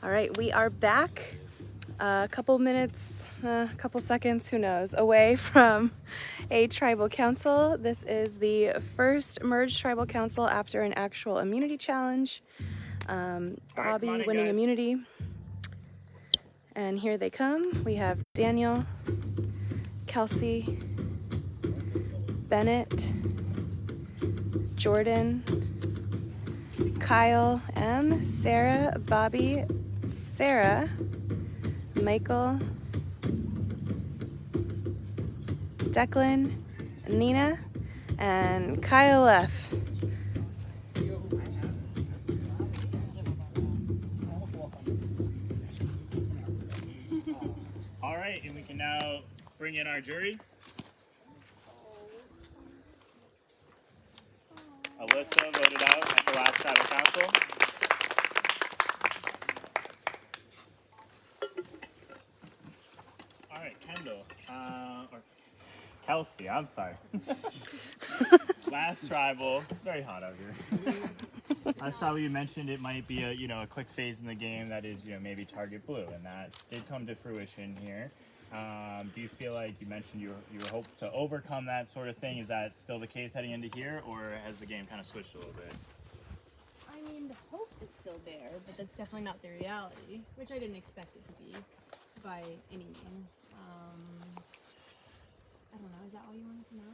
All right, we are back a couple minutes, a couple seconds, who knows, away from a tribal council. This is the first merged tribal council after an actual immunity challenge. Bobby right, winning guys. immunity. And here they come. We have Daniel, Kelsey, Bennett, Jordan, Kyle M, Sarah, Bobby, Sarah, Michael, Declan, Nina, and Kyle F. All right, and we can now bring in our jury. Alyssa voted out at the last tribal council. All right, Kendall, or Kelsey, I'm sorry. Last tribal, it's very hot out here. Last tribal, you mentioned it might be a quick phase in the game that is maybe target blue, and that did come to fruition here. Do you feel like you mentioned you hope to overcome that sort of thing? Is that still the case heading into here, or has the game kind of switched a little bit? I mean, the hope is still there, but that's definitely not the reality, which I didn't expect it to be by any means. I don't know, is that all you wanted to know?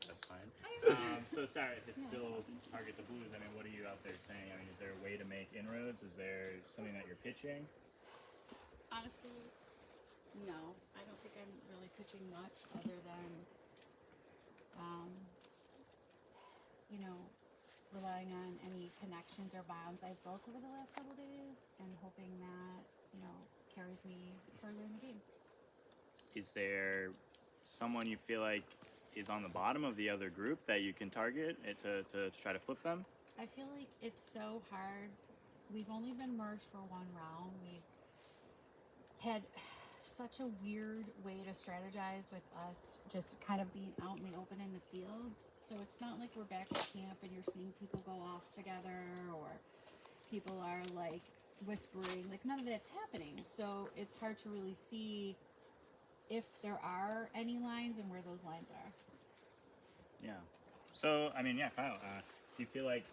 That's fine. So, Sarah, if it's still target the blues, I mean, what are you out there saying? I mean, is there a way to make inroads? Is there something that you're pitching? Honestly, no. I don't think I'm really pitching much other than, relying on any connections or bonds I've built over the last couple days and hoping that, carries me further in the game. Is there someone you feel like is on the bottom of the other group that you can target to try to flip them? I feel like it's so hard. We've only been merged for one round. We've had such a weird way to strategize with us just kind of being out in the open in the field. So it's not like we're back at camp and you're seeing people go off together or people are like whispering. Like none of that's happening. So it's hard to really see if there are any lines and where those lines are. Yeah. So, I mean, yeah, Kyle, do you feel like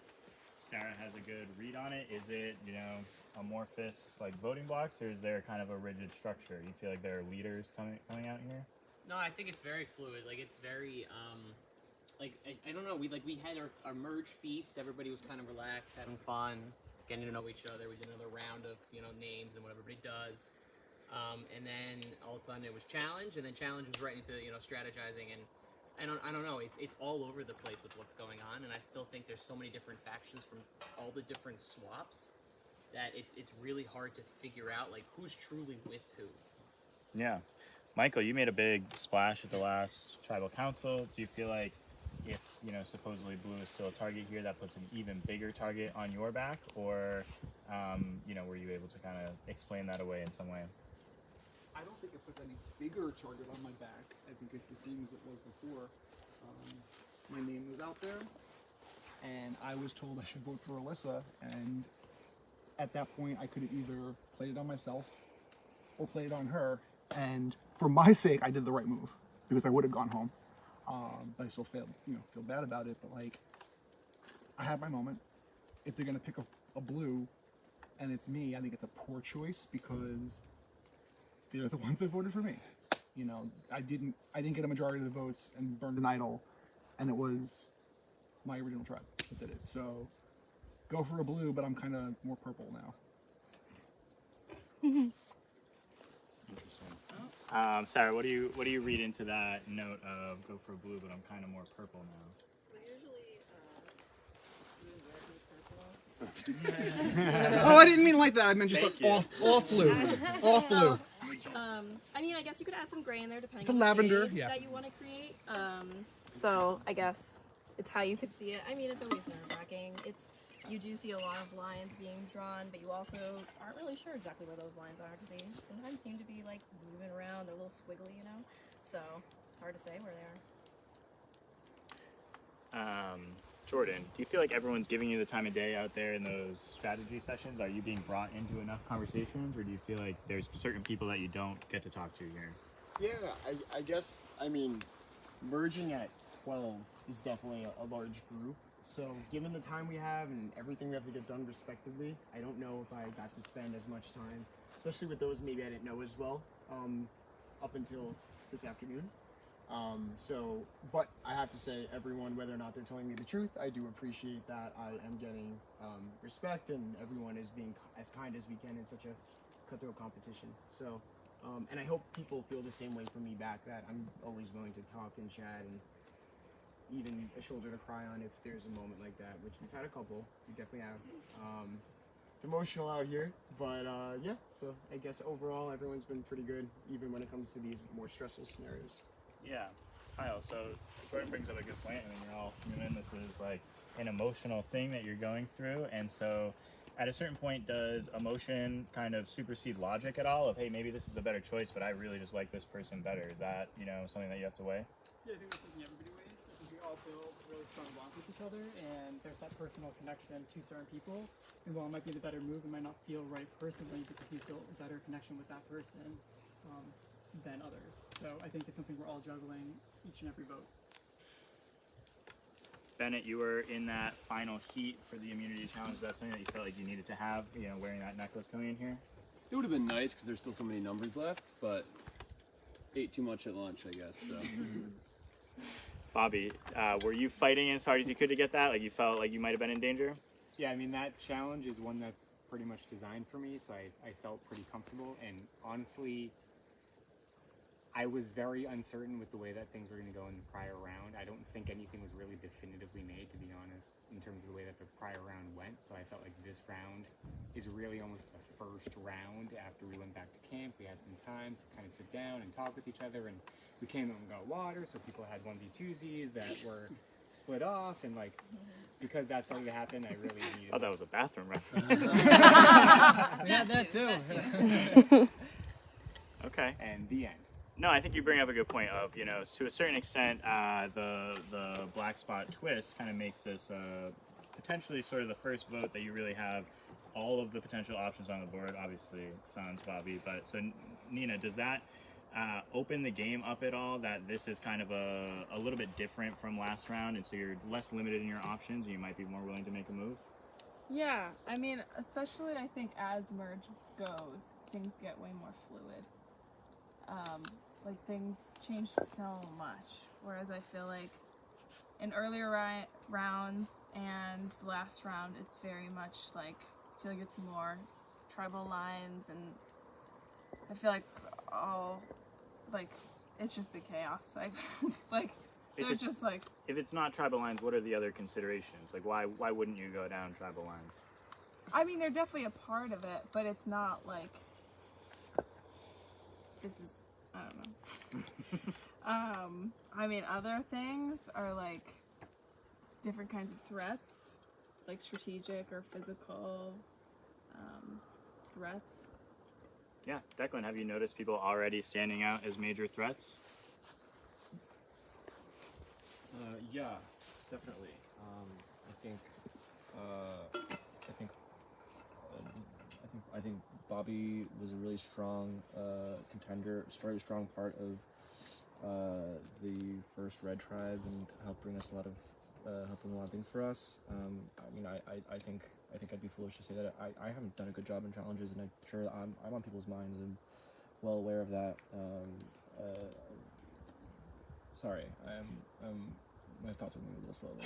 Sarah has a good read on it? Is it, amorphous, like voting blocks, or is there kind of a rigid structure? You feel like there are leaders coming out here? No, I think it's very fluid. Like it's very, I don't know. We had our merge feast. Everybody was kind of relaxed, having fun, getting to know each other. We did another round of names and what everybody does, and then all of a sudden it was challenge, and then challenge was right into strategizing, and I don't know. It's all over the place with what's going on, and I still think there's so many different factions from all the different swaps that it's really hard to figure out like who's truly with who. Yeah. Michael, you made a big splash at the last tribal council. Do you feel like if, supposedly blue is still a target here, that puts an even bigger target on your back? Or, were you able to kind of explain that away in some way? I don't think it puts any bigger target on my back. I think it's the same as it was before. My name was out there, and I was told I should vote for Alyssa, and at that point I could have either played it on myself or played it on her, and for my sake I did the right move, because I would have gone home. But I still feel bad about it, but like, I had my moment. If they're gonna pick a blue and it's me, I think it's a poor choice because they're the ones that voted for me. I didn't get a majority of the votes and burned an idol, and it was my original tribe that did it. So go for a blue, but I'm kind of more purple now. Interesting. Sarah, what do you read into that note of go for blue, but I'm kind of more purple now? Well, usually blue, red, and purple. Oh, I didn't mean like that. I meant just like off blue. Off blue. I mean, I guess you could add some gray in there depending It's a on lavender, the shade that you want to create. So I guess it's how you could see it. I mean, it's always nerve-wracking. You do see a lot of lines being drawn, but you also aren't really sure exactly where those lines are because they sometimes seem to be like moving around. They're a little squiggly, So it's hard to say where they are. Jordan, do you feel like everyone's giving you the time of day out there in those strategy sessions? Are you being brought into enough conversations, or do you feel like there's certain people that you don't get to talk to here? Yeah, I guess, I mean, merging at 12 is definitely a large group. So given the time we have and everything we have to get done respectively, I don't know if I got to spend as much time, especially with those maybe I didn't know as well, up until this afternoon. But I have to say, everyone, whether or not they're telling me the truth, I do appreciate that I am getting respect, and everyone is being as kind as we can in such a cutthroat competition. So, and I hope people feel the same way for me back, that I'm always willing to talk and chat, and even a shoulder to cry on if there's a moment like that, which we've had a couple. We definitely have. It's emotional out here, but yeah, so I guess overall everyone's been pretty good, even when it comes to these more stressful scenarios. Yeah, Kyle, so Jordan brings up a good point. I mean, you're all human. This is like an emotional thing that you're going through. And so at a certain point, does emotion kind of supersede logic at all? Of, hey, maybe this is the better choice, but I really just like this person better. Is that, you know, something that you have to weigh? Yeah, I think that's something everybody weighs. I think we all build really strong bonds with each other, and there's that personal connection to certain people. And while it might be the better move, it might not feel right personally because you feel a better connection with that person than others. So I think it's something we're all juggling each and every vote. Bennett, you were in that final heat for the immunity challenge. Is that something that you felt like you needed to have, you know, wearing that necklace coming in here? It would have been nice because there's still so many numbers left, but ate too much at lunch, I guess. So. Bobby, were you fighting as hard as you could to get that? Like, you felt like you might have been in danger? Yeah, I mean, that challenge is one that's pretty much designed for me, so I felt pretty comfortable. And honestly, I was very uncertain with the way that things were going to go in the prior round. I don't think anything was really definitively made, to be honest, in terms of the way that the prior round went. So I felt like this round is really almost the first round after we went back to camp. We had some time to kind of sit down and talk with each other, and we came and got water, so people had 1v2s that were split off, and like, because that started to happen, I really needed... Oh, that was a bathroom reference. We had that too. Okay. And the end. No, I think you bring up a good point of, you know, to a certain extent, the black spot twist kind of makes this potentially sort of the first vote that you really have all of the potential options on the board. Obviously, sans Bobby, but so Nina, does that open the game up at all, that this is kind of a little bit different from last round, and so you're less limited in your options and you might be more willing to make a move? Yeah, I mean, especially I think as merge goes, things get way more fluid. Like, things change so much, whereas I feel like in earlier rounds and last round, it's very much like, I feel like it's more tribal lines, and I feel like, it's just big chaos. Like, there's just like... If it's not tribal lines, what are the other considerations? Like, why wouldn't you go down tribal lines? I mean, they're definitely a part of it, but it's not like, this is, I don't know. I mean, other things are like different kinds of threats, like strategic or physical threats. Yeah, Declan, have you noticed people already standing out as major threats? Yeah, definitely. I think Bobby was a really strong contender, very strong part of the first Red Tribe, and helped bring us a lot of things for us. I mean, I think I'd be foolish to say that I haven't done a good job in challenges, and I'm sure I'm on people's minds and well aware of that. Sorry, my thoughts are moving a little slowly.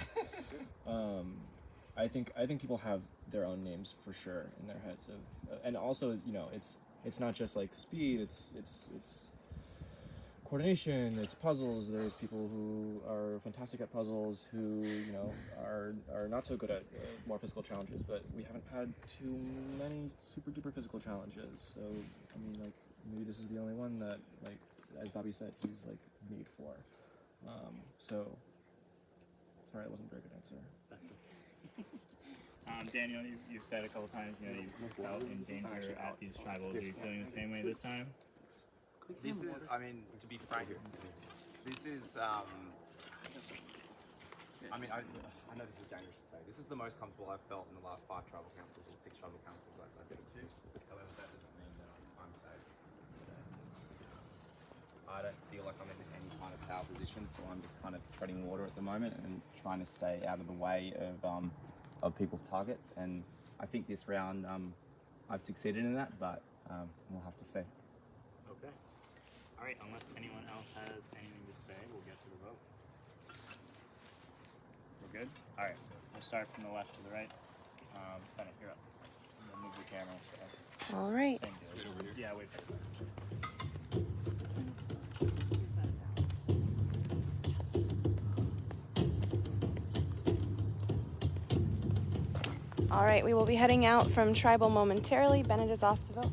I think people have their own names for sure in their heads of, and also, you know, it's not just like speed. It's coordination. It's puzzles. There's people who are fantastic at puzzles who, you know, are not so good at more physical challenges. But we haven't had too many super duper physical challenges. So I mean, like, maybe this is the only one that, like, as Bobby said, he's like made for. So sorry, that wasn't a very good answer. That's okay. Daniel, you've said a couple times, you know, you felt in danger at these tribals. Are you feeling the same way this time? This is, I mean, to be frank, this is, I mean, I know this is dangerous to say. This is the most comfortable I've felt in the last 5 tribal councils or 6 tribal councils I've been to. However, that doesn't mean that I'm safe. I don't feel like I'm in any kind of power position, so I'm just kind of treading water at the moment and trying to stay out of the way of people's targets. And I think this round I've succeeded in that, but we'll have to see. Okay. All right. Unless anyone else has anything to say, we'll get to the vote. We're good. All right. We'll start from the left to the right. Bennett, you're up. We'll move the camera. So. All right. Same deal. Wait over here. Yeah. Wait for it. All right, we will be heading out from Tribal momentarily. Bennett is off to vote.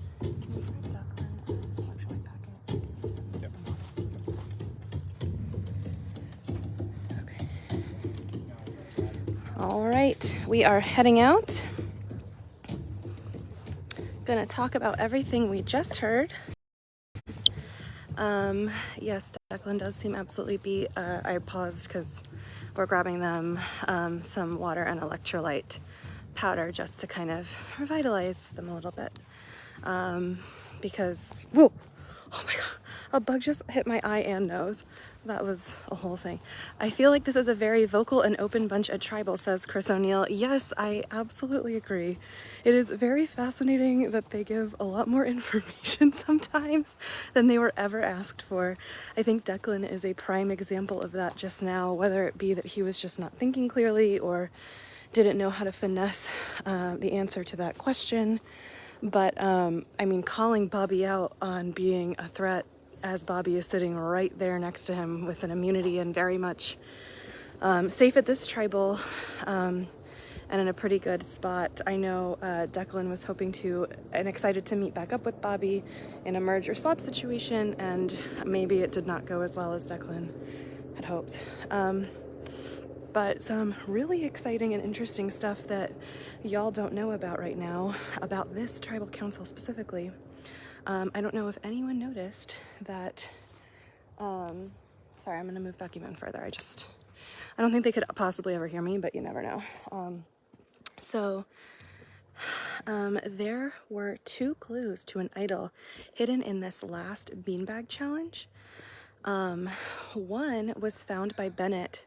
Okay. All right, we are heading out. Gonna talk about everything we just heard. Yes, Declan does seem absolutely beat. I paused because we're grabbing them some water and electrolyte powder just to kind of revitalize them a little bit. Because, whoa, oh my god, a bug just hit my eye and nose. That was a whole thing. I feel like this is a very vocal and open bunch at Tribal, says Chris O'Neill. Yes, I absolutely agree. It is very fascinating that they give a lot more information sometimes than they were ever asked for. I think Declan is a prime example of that just now, whether it be that he was just not thinking clearly or didn't know how to finesse the answer to that question. But I mean, calling Bobby out on being a threat as Bobby is sitting right there next to him with an immunity and very much safe at this tribal and in a pretty good spot. I know Declan was hoping to and excited to meet back up with Bobby in a merge or swap situation, and maybe it did not go as well as Declan had hoped. But some really exciting and interesting stuff that y'all don't know about right now, about this tribal council specifically. I don't know if anyone noticed that, sorry, I'm gonna move back even further. I don't think they could possibly ever hear me, but you never know. There were 2 clues to an idol hidden in this last beanbag challenge. One was found by Bennett.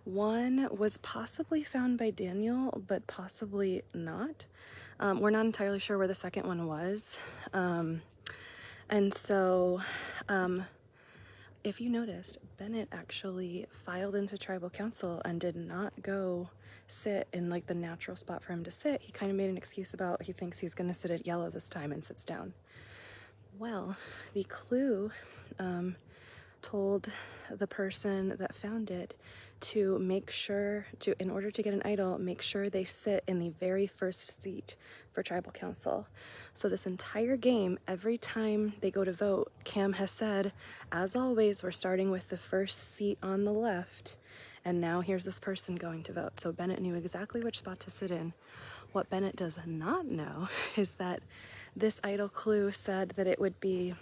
One was possibly found by Daniel, but possibly not. We're not entirely sure where the second one was. And so, if you noticed, Bennett actually filed into tribal council and did not go sit in like the natural spot for him to sit. He kind of made an excuse about he thinks he's going to sit at yellow this time and sits down. Well, the clue told the person that found it to make sure to, in order to get an idol, make sure they sit in the very first seat for tribal council. So this entire game, every time they go to vote, Cam has said, as always, we're starting with the first seat on the left, and now here's this person going to vote. So Bennett knew exactly which spot to sit in. What Bennett does not know is that this idol clue said that it would be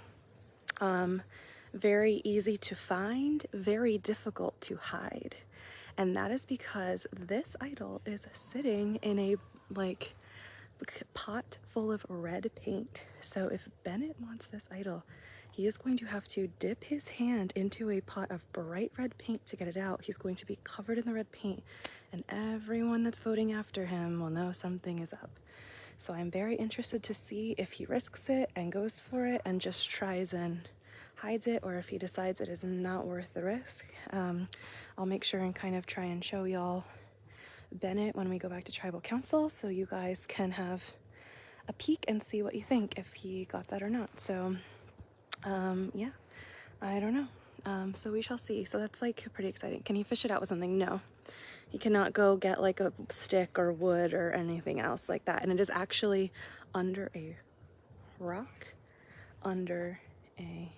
very easy to find, very difficult to hide. And that is because this idol is sitting in a pot full of red paint. So if Bennett wants this idol, he is going to have to dip his hand into a pot of bright red paint to get it out. He's going to be covered in the red paint, and everyone that's voting after him will know something is up. So I'm very interested to see if he risks it and goes for it and just tries and hides it, or if he decides it is not worth the risk. I'll make sure and kind of try and show y'all Bennett when we go back to tribal council, so you guys can have a peek and see what you think, if he got that or not. So yeah, I don't know. So we shall see. So that's like pretty exciting. Can he fish it out with something? No, he cannot go get like a stick or wood or anything else like that. And it is actually under a rock, under a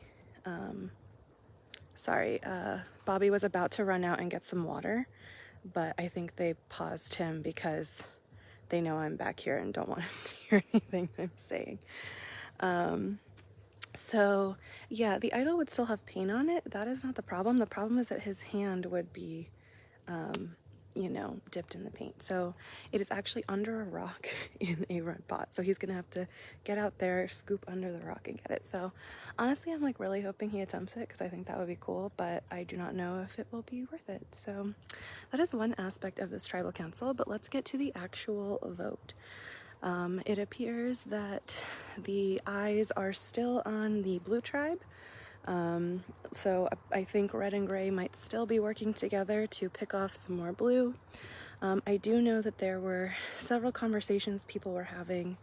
Bobby was about to run out and get some water, but I think they paused him because they know I'm back here and don't want him to hear anything I'm saying. So yeah, the idol would still have paint on it. That is not the problem. The problem is that his hand would be you know, dipped in the paint. So it is actually under a rock in a red pot. So he's gonna have to get out there, scoop under the rock and get it. So honestly, I'm like really hoping he attempts it because I think that would be cool, but I do not know if it will be worth it. So that is one aspect of this tribal council, but let's get to the actual vote. It appears that the eyes are still on the blue tribe. So I think red and gray might still be working together to pick off some more blue. I do know that there were several conversations people were having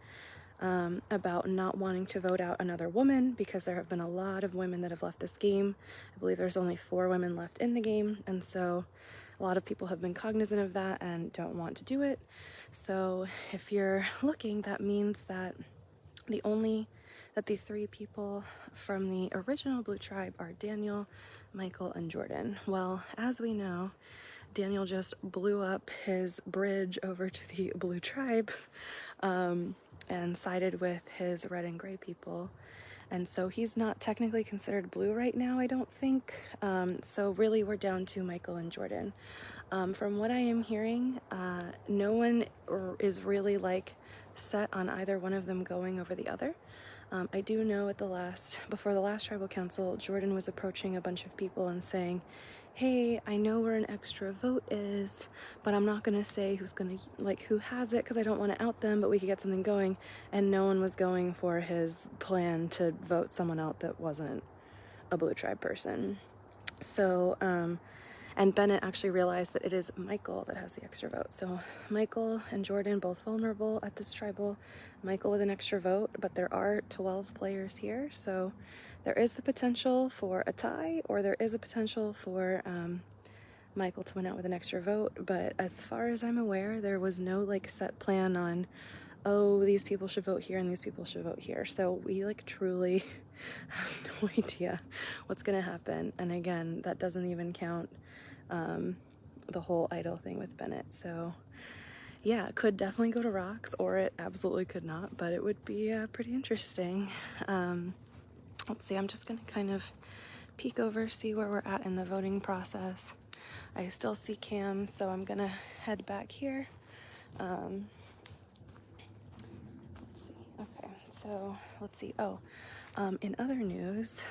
about not wanting to vote out another woman because there have been a lot of women that have left this game. I believe there's only 4 women left in the game, and so a lot of people have been cognizant of that and don't want to do it. So if you're looking, that means that the 3 people from the original blue tribe are Daniel, Michael, and Jordan. Well, as we know, Daniel just blew up his bridge over to the blue tribe and sided with his red and gray people. And so he's not technically considered blue right now, I don't think. So really we're down to Michael and Jordan. From what I am hearing, no one is really like set on either one of them going over the other. I do know before the last tribal council, Jordan was approaching a bunch of people and saying, hey, I know where an extra vote is, but I'm not gonna say who has it because I don't want to out them, but we could get something going. And no one was going for his plan to vote someone out that wasn't a blue tribe person. So, and Bennett actually realized that it is Michael that has the extra vote. So Michael and Jordan both vulnerable at this tribal. Michael with an extra vote, but there are 12 players here. So there is the potential for a tie, or there is a potential for Michael to win out with an extra vote. But as far as I'm aware, there was no like set plan on, oh, these people should vote here and these people should vote here. So we like truly have no idea what's gonna happen. And again, that doesn't even count the whole idol thing with Bennett. So yeah, it could definitely go to rocks, or it absolutely could not, but it would be pretty interesting. Let's see, I'm just gonna kind of peek over, see where we're at in the voting process. I still see Cam, so I'm gonna head back here. Let's see. Okay, so let's see. Oh, in other news,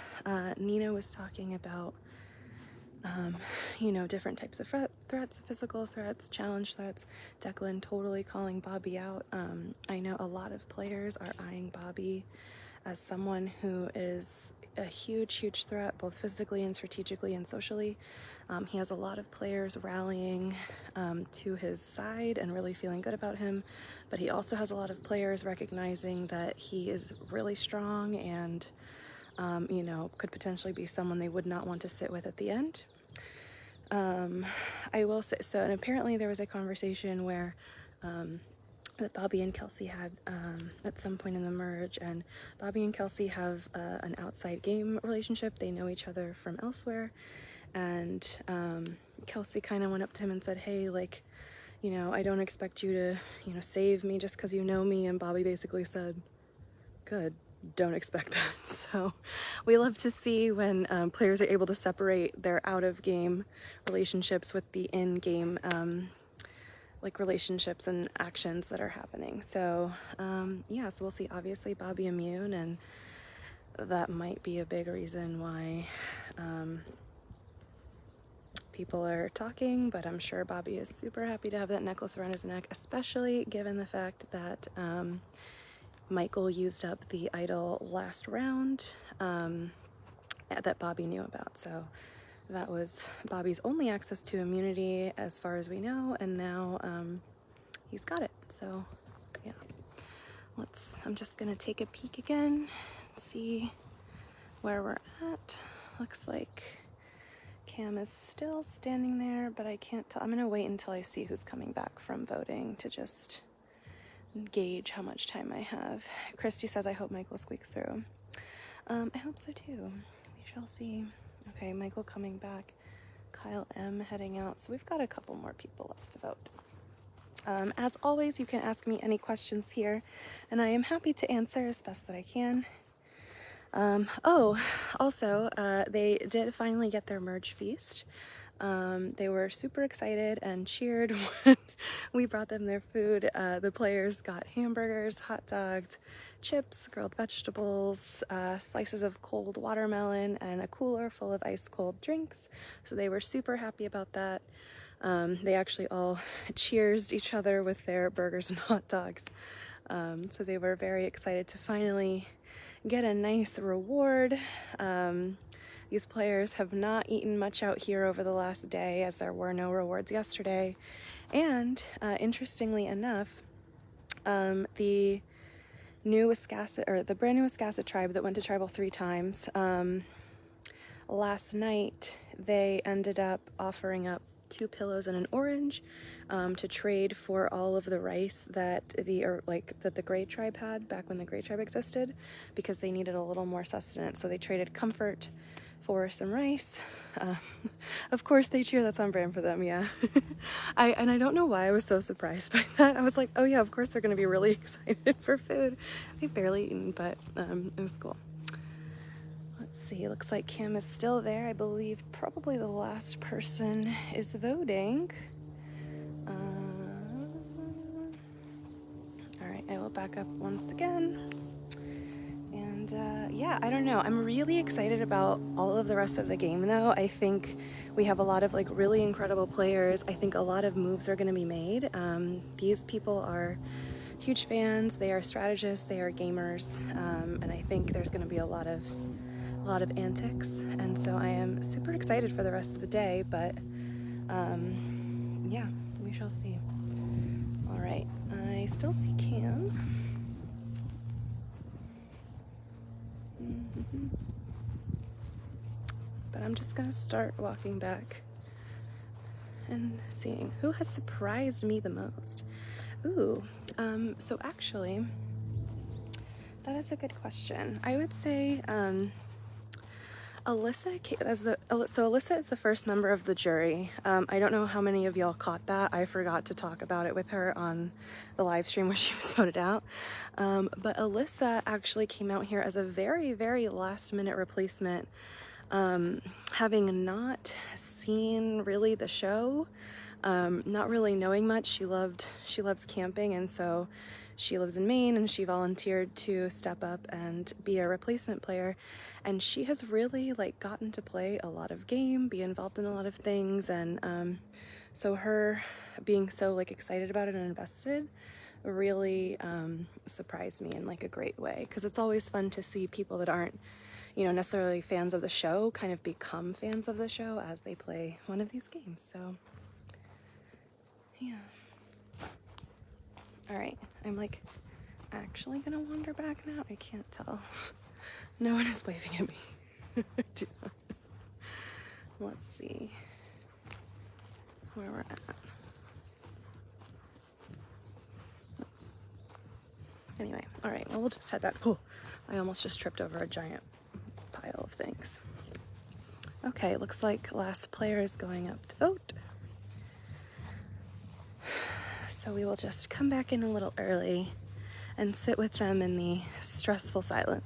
Nina was talking about you know, different types of threats, physical threats, challenge threats. Declan totally calling Bobby out. I know a lot of players are eyeing Bobby as someone who is a huge threat, both physically and strategically and socially. He has a lot of players rallying to his side and really feeling good about him, but he also has a lot of players recognizing that he is really strong and you know, could potentially be someone they would not want to sit with at the end. I will say, so, and apparently there was a conversation where that Bobby and Kelsey had at some point in the merge, and Bobby and Kelsey have an outside game relationship. They know each other from elsewhere, and Kelsey kind of went up to him and said, hey, like, you know, I don't expect you to, you know, save me just because you know me. And Bobby basically said, good, don't expect that. So we love to see when players are able to separate their out-of-game relationships with the in-game like relationships and actions that are happening. So yeah, so we'll see. Obviously Bobby immune, and that might be a big reason why people are talking, but I'm sure Bobby is super happy to have that necklace around his neck, especially given the fact that Michael used up the idol last round that Bobby knew about. So that was Bobby's only access to immunity as far as we know, and now he's got it. So yeah, I'm just gonna take a peek again and see where we're at. Looks like Cam is still standing there, but I can't tell. I'm gonna wait until I see who's coming back from voting to just gauge how much time I have. Christy says, I hope Michael squeaks through. I hope so too. We shall see. Okay, Michael coming back. Kyle M heading out. So we've got a couple more people left to vote. As always, you can ask me any questions here, and I am happy to answer as best that I can. Oh, also, they did finally get their merge feast. They were super excited and cheered when we brought them their food. The players got hamburgers, hot dogs, chips, grilled vegetables, slices of cold watermelon, and a cooler full of ice cold drinks. So they were super happy about that. They actually all cheersed each other with their burgers and hot dogs. So they were very excited to finally get a nice reward. These players have not eaten much out here over the last day, as there were no rewards yesterday. And interestingly enough, the new Wiscasset, or the brand new Wiscasset tribe that went to tribal 3 times, last night they ended up offering up 2 pillows and an orange to trade for all of the rice that the Gray Tribe had back when the Gray Tribe existed, because they needed a little more sustenance. So they traded comfort for some rice. Of course they cheer, that's on brand for them, yeah. I don't know why I was so surprised by that. I was like, oh yeah, of course they're gonna be really excited for food. They've barely eaten, but it was cool. Let's see, looks like Kim is still there. I believe probably the last person is voting. All right, I will back up once again. And yeah, I don't know. I'm really excited about all of the rest of the game though. I think we have a lot of like really incredible players. I think a lot of moves are going to be made. These people are huge fans. They are strategists. They are gamers. And I think there's going to be a lot of antics. And so I am super excited for the rest of the day, but yeah, we shall see. All right, I still see Cam. But I'm just gonna start walking back and seeing who has surprised me the most. Ooh, so actually, that is a good question. I would say Alyssa Alyssa is the first member of the jury. I don't know how many of y'all caught that. I forgot to talk about it with her on the live stream when she was voted out. But Alyssa actually came out here as a very, very last minute replacement. Having not seen really the show, not really knowing much. She loves camping, and so she lives in Maine, and she volunteered to step up and be a replacement player. And she has really like gotten to play a lot of game, be involved in a lot of things, and so her being so like excited about it and invested really surprised me in like a great way, because it's always fun to see people that aren't, you know, necessarily fans of the show kind of become fans of the show as they play one of these games. So yeah. All right, I'm like actually gonna wander back now. I can't tell. No one is waving at me. Let's see where we're at. Anyway, all right, well, we'll just head back. Oh, I almost just tripped over a giant pile of things. Okay, looks like last player is going up to vote. So we will just come back in a little early and sit with them in the stressful silence.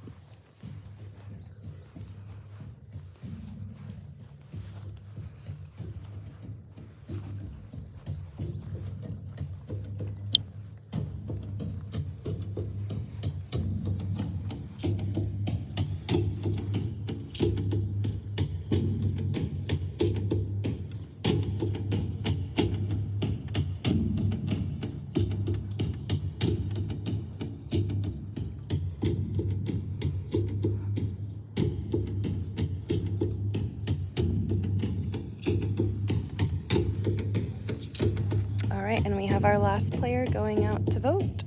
And we have our last player going out to vote.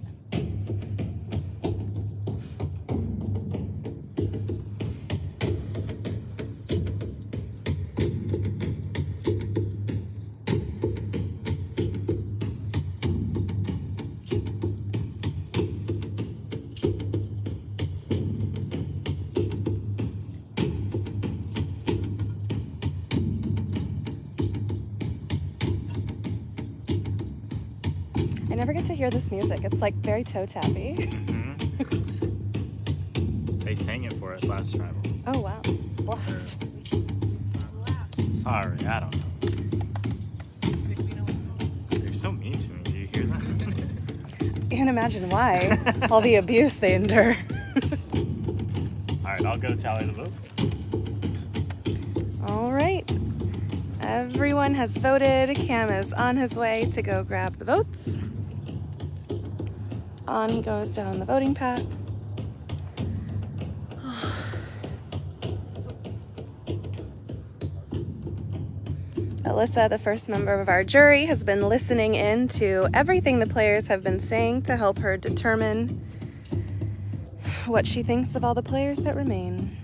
I never get to hear this music. It's like very toe tappy. Mm-hmm. They sang it for us last tribal. Oh wow, blast! Sorry, I don't know. They're so mean to me. Do you hear that? You can imagine why. All the abuse they endure. All right, I'll go tally the votes. All right. Everyone has voted. Cam is on his way to go grab the votes. On he goes down the voting path. Alyssa, the first member of our jury, has been listening in to everything the players have been saying to help her determine what she thinks of all the players that remain.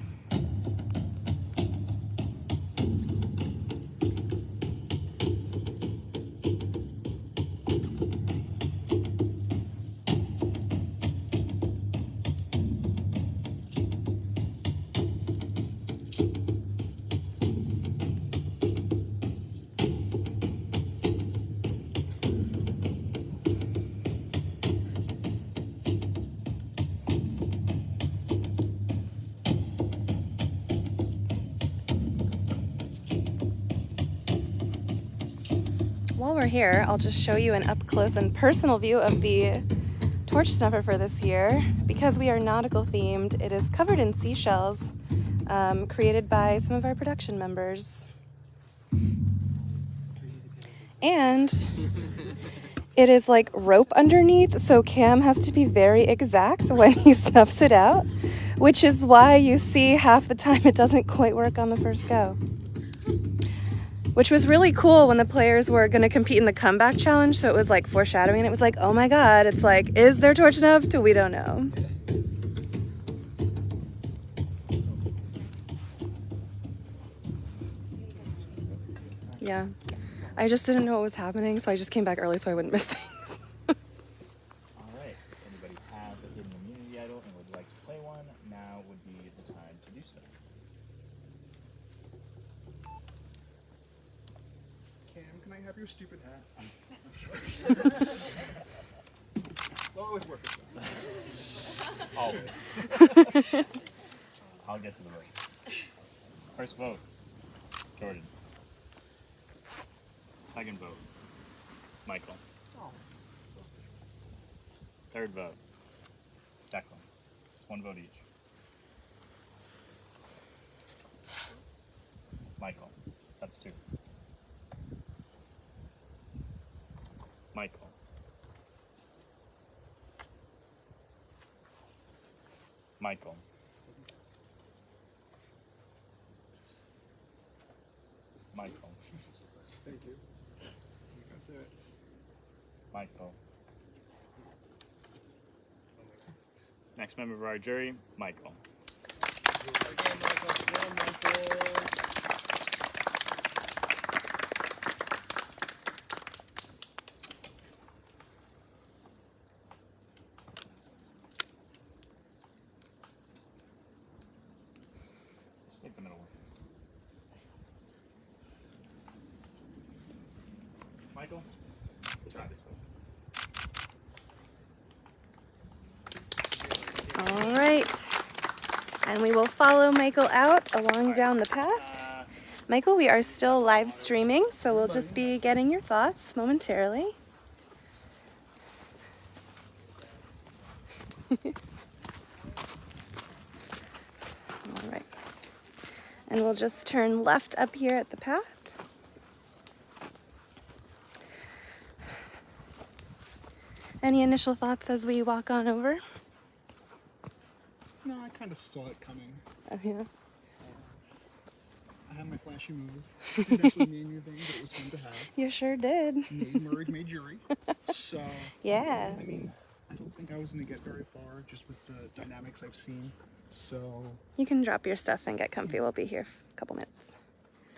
While we're here, I'll just show you an up-close and personal view of the torch snuffer for this year. Because we are nautical themed, it is covered in seashells, created by some of our production members. And it is like rope underneath, so Cam has to be very exact when he snuffs it out, which is why you see half the time it doesn't quite work on the first go. Which was really cool when the players were going to compete in the comeback challenge, so it was like foreshadowing. It was like, oh my god, it's like, is their torch enough? We don't know. Yeah. I just didn't know what was happening, so I just came back early so I wouldn't miss things. All right. If anybody has a hidden immunity idol and would like to play one, now would be the time to do so. Cam, can I have your stupid hat? I'm sorry. Well, always work with that. Always. I'll get to the vote. First vote, Jordan. Second vote, Michael. Third vote, Declan. One vote each. Michael. That's two. Michael. Michael. Michael. Thank you. That's it. Michael. Next member of our jury, Michael. Just take the middle one. Michael, try this one. All right. And we will follow Michael out along down the path. Michael, we are still live streaming, so we'll just be getting your thoughts momentarily. All right. And we'll just turn left up here at the path. Any initial thoughts as we walk on over? No, I kind of saw it coming. Oh, yeah. I had my flashy move. I didn't actually name your thing, but it was fun to have. You sure did. Made merge, made jury. So, Yeah. I mean, I don't think I was going to get very far just with the dynamics I've seen. So, You can drop your stuff and get comfy. We'll be here for a couple minutes.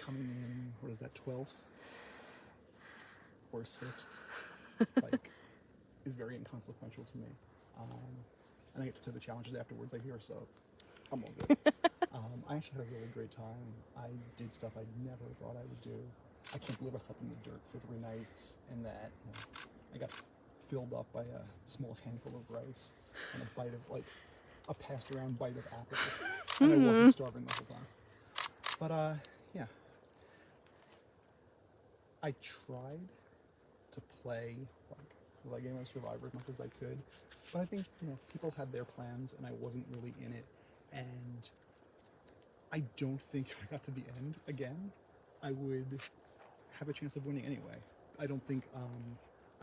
coming in, what is that, 12th? Or 6th? Like, is very inconsequential to me. And I get to do the challenges afterwards, I hear, so I'm all good. I actually had a really great time. I did stuff I never thought I would do. I can't believe I slept in the dirt for 3 nights, and that I got filled up by a small handful of rice and a bite of, like, a passed around bite of apple. And I wasn't starving the whole time. But, yeah. I tried to play like Game of Survivor as much as I could, but I think people had their plans and I wasn't really in it, and I don't think if I got to the end again, I would have a chance of winning anyway. I don't think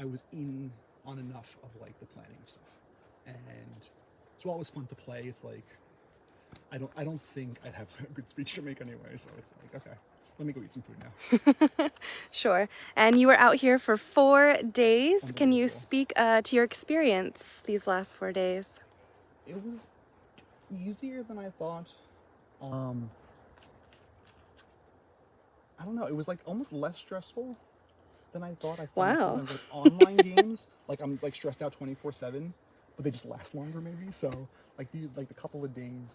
I was in on enough of like the planning of stuff, and so while it was fun to play, it's like I don't think I'd have a good speech to make anyway. So it's like, okay, let me go eat some food now. Sure. And you were out here for 4 days. Can you speak to your experience these last 4 days? It was easier than I thought. I don't know. It was like almost less stressful than I thought. I find Wow. sometimes like online games, like I'm like stressed out 24/7, but they just last longer maybe. So like the couple of days,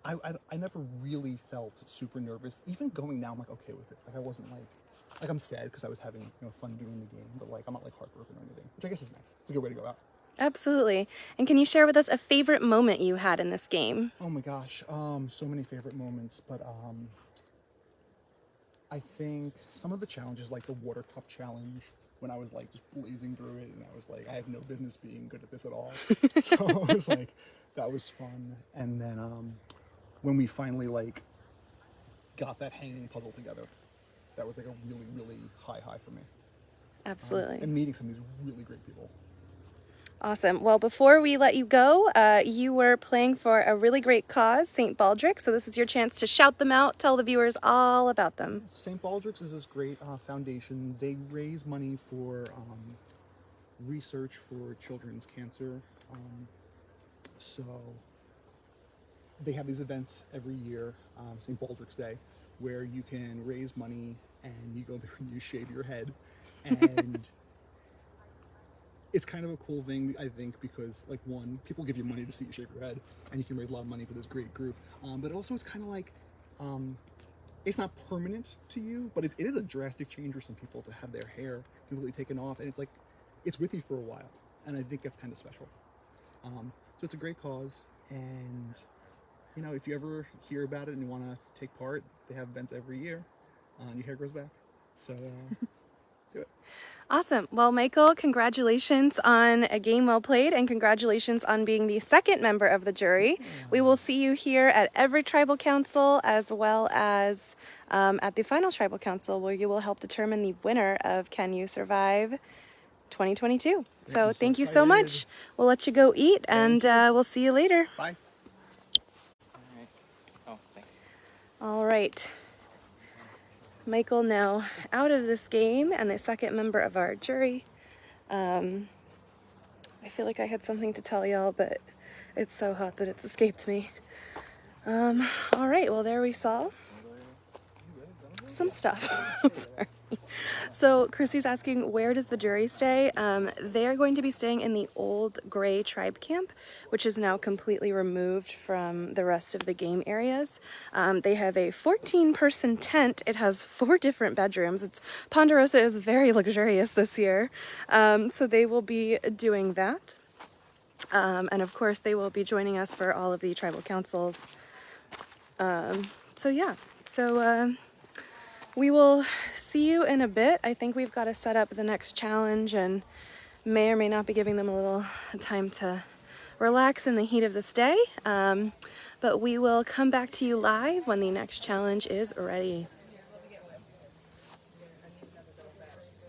I never really felt super nervous. Even going now, I'm like okay with it. Like I wasn't like I'm sad because I was having fun doing the game, but like I'm not like heartbroken or anything, which I guess is nice. It's a good way to go out. Absolutely. And can you share with us a favorite moment you had in this game? Oh my gosh, so many favorite moments, but I think some of the challenges, like the water cup challenge, when I was like just blazing through it, and I was like, I have no business being good at this at all. So I was like, that was fun. And then when we finally like got that hanging puzzle together, that was like a really, really high for me. Absolutely. And meeting some of these really great people. Awesome. Well, before we let you go, you were playing for a really great cause, St. Baldrick's. So this is your chance to shout them out, tell the viewers all about them. St. Baldrick's is this great foundation. They raise money for research for children's cancer. So they have these events every year, St. Baldrick's Day, where you can raise money and you go there and you shave your head. And it's kind of a cool thing, I think, because like one, people give you money to see you shave your head, and you can raise a lot of money for this great group. But also it's kind of like, it's not permanent to you, but it is a drastic change for some people to have their hair completely taken off, and it's like, it's with you for a while, and I think that's kind of special. So it's a great cause, and if you ever hear about it and you want to take part, they have events every year, and your hair grows back. So do it. Awesome. Well, Michael, congratulations on a game well played, and congratulations on being the second member of the jury. We will see you here at every tribal council, as well as at the final tribal council, where you will help determine the winner of Can You Survive 2022. So thank you so much. We'll let you go eat, and we'll see you later. Bye. Oh, thanks. All right. Michael now out of this game, and the second member of our jury. I feel like I had something to tell y'all, but it's so hot that it's escaped me. All right, well, there we saw some stuff. I'm sorry. So Chrissy's asking, where does the jury stay? They're going to be staying in the old gray tribe camp, which is now completely removed from the rest of the game areas. They have a 14-person tent. It has 4 different bedrooms. Ponderosa is very luxurious this year. So they will be doing that. And of course, they will be joining us for all of the tribal councils. So yeah, we will see you in a bit. I think we've got to set up the next challenge and may or may not be giving them a little time to relax in the heat of this day. But we will come back to you live when the next challenge is ready.